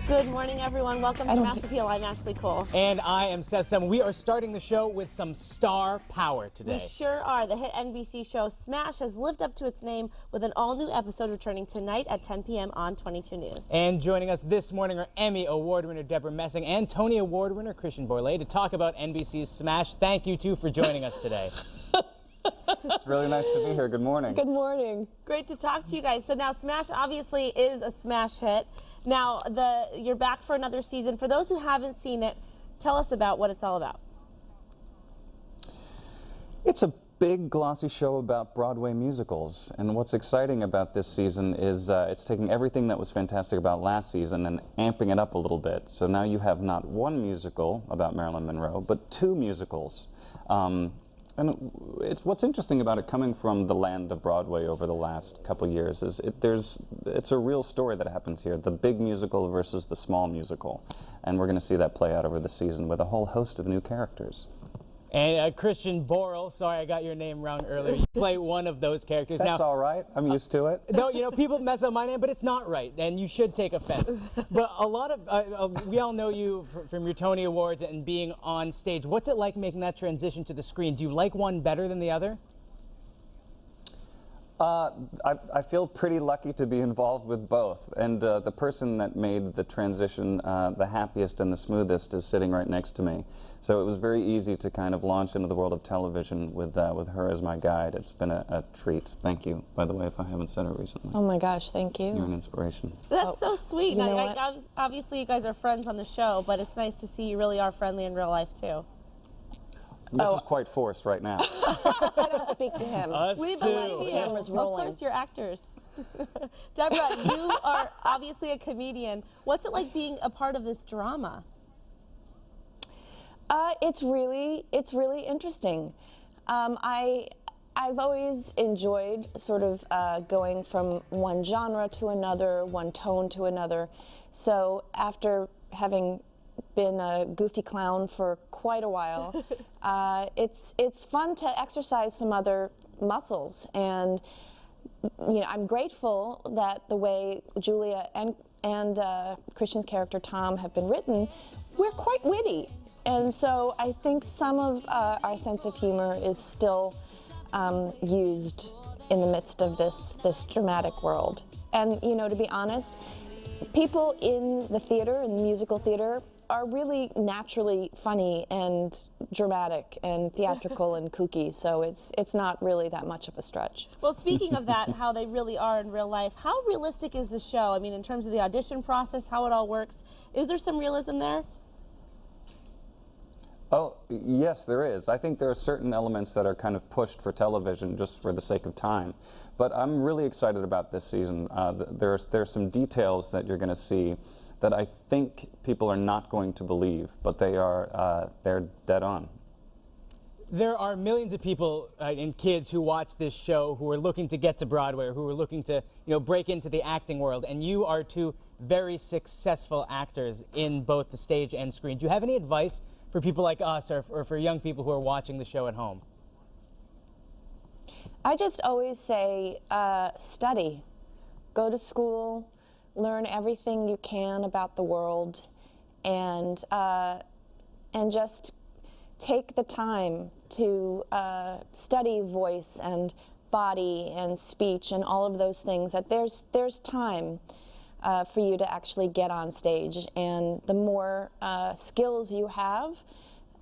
Good morning, everyone. Welcome to Mass Appeal. I'm Ashley Cole. And I am Seth Sem. We are starting the show with some star power today. We sure are. The hit NBC show SMASH has lived up to its name with an all-new episode returning tonight at 10 p.m. on 22 News. And joining us this morning are Emmy Award winner Debra and Tony Award winner Christian Borle to talk about NBC's SMASH. Thank you two for joining us today. It's really nice to be here. Good morning. Good morning. Great to talk to you guys. So now SMASH obviously is a smash hit. Now, you're back for another season. For those who haven't seen it, tell us about what it's all about. It's a big, glossy show about Broadway musicals. And what's exciting about this season is it's taking everything that was fantastic about last season and amping it up a little bit. So now you have not one musical about Marilyn Monroe, but two musicals. And what's interesting about it coming from the land of Broadway over the last couple years is it's a real story that happens here, the big musical versus the small musical. And we're going to see that play out over the season with a whole host of new characters. And Christian Borle, sorry I got your name wrong earlier, you play one of those characters. That's now, all right, I'm used to it. No, you know, people mess up my name, but it's not right, and you should take offense. But a lot of, we all know you from your Tony Awards and being on stage. What's it like making that transition to the screen? Do you like one better than the other? I feel pretty lucky to be involved with both, and the person that made the transition the happiest and the smoothest is sitting right next to me. So it was very easy to kind of launch into the world of television with her as my guide. It's been a treat. Thank you, by the way, if I haven't said it recently. Oh my gosh, thank you. You're an inspiration. That's so sweet. You know Obviously, you guys are friends on the show, but it's nice to see you really are friendly in real life, too. This is quite forced right now. I don't speak to him. We believe you. Camera's rolling. Of course, you're actors. Debra, you are obviously a comedian. What's it like being a part of this drama? It's really interesting. I've always enjoyed sort of going from one genre to another, one tone to another. So after having been a goofy clown for quite a while, it's fun to exercise some other muscles. And you know, I'm grateful that the way Julia and Christian's character Tom have been written, we're quite witty. And so I think some of our sense of humor is still used in the midst of this dramatic world. And you know, to be honest, people in the theater, in the musical theater, are really naturally funny and dramatic and theatrical and kooky, so it's not really that much of a stretch. Well, speaking of that, how they really are in real life, how realistic is the show? I mean, in terms of the audition process, how it all works, is there some realism there? Oh, yes, there is. I think there are certain elements that are kind of pushed for television just for the sake of time. But I'm really excited about this season. There's some details that you're going to see that I think people are not going to believe, but they're dead on. There are millions of people and kids who watch this show who are looking to get to Broadway or who are looking to, you know, break into the acting world, and you are two very successful actors in both the stage and screen. Do you have any advice for people like us or for young people who are watching the show at home? I just always say study, go to school, learn everything you can about the world, and just take the time to study voice and body and speech and all of those things. That there's time for you to actually get on stage, and the more skills you have,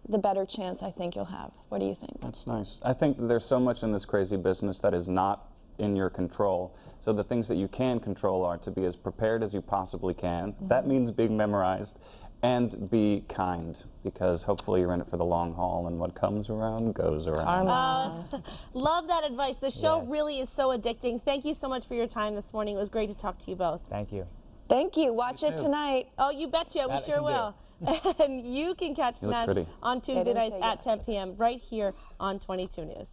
the better chance I think you'll have. What do you think? That's nice. I think that there's so much in this crazy business that is not in your control. So the things that you can control are to be as prepared as you possibly can. Mm-hmm. That means being memorized, and be kind, because hopefully you're in it for the long haul, and what comes around goes around. Love that advice. The show really is so addicting. Thank you so much for your time this morning. It was great to talk to you both. Thank you. Thank you. Watch it tonight. Oh, you betcha. We sure will. And you can catch SMASH on Tuesday nights at 10 p.m. right here on 22 News.